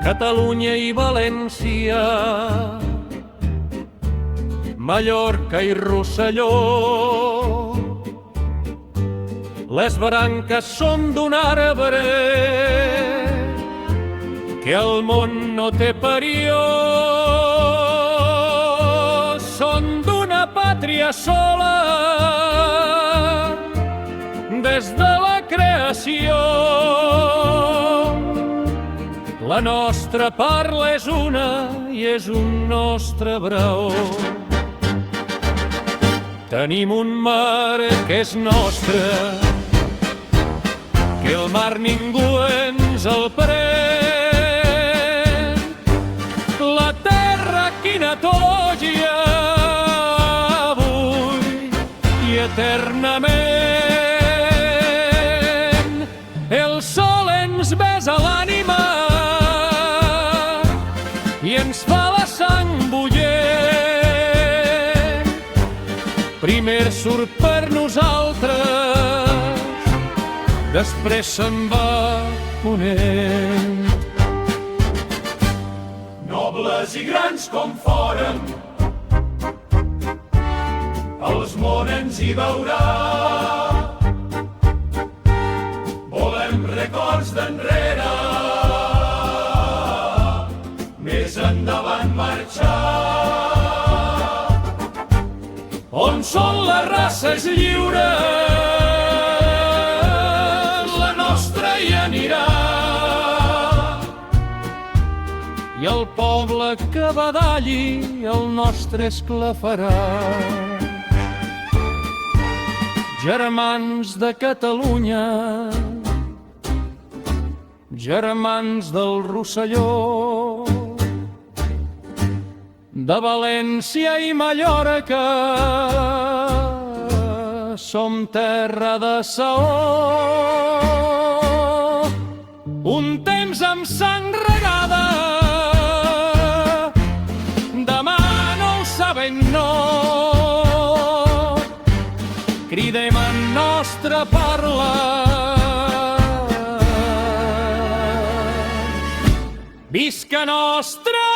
Catalunya i València, Mallorca i Rosselló. Les branques són d'un arbre que al món no té parió. Són d'una pàtria sola des de la creació. La nostra parla és una i és un nostre braó. Tenim un mar que és nostre, que el mar ningú ens el pren. La terra quina togia avui i eternament. El sol ens besa l'ànima i ens fa la sang bullent. Primer surt per nosaltres, després se'n va ponent. Nobles i grans com fòrem, els món ens hi veurà. Volem records d'enrere, més endavant marxar. On són les races lliures, la nostra hi anirà. I el poble que badalli el nostre esclafarà. Germans de Catalunya, germans del Rosselló, de València i Mallorca, som terra de saó. Un temps amb sang regada, demà no ho sabem, no. Cridem en nostra parla, visca nostra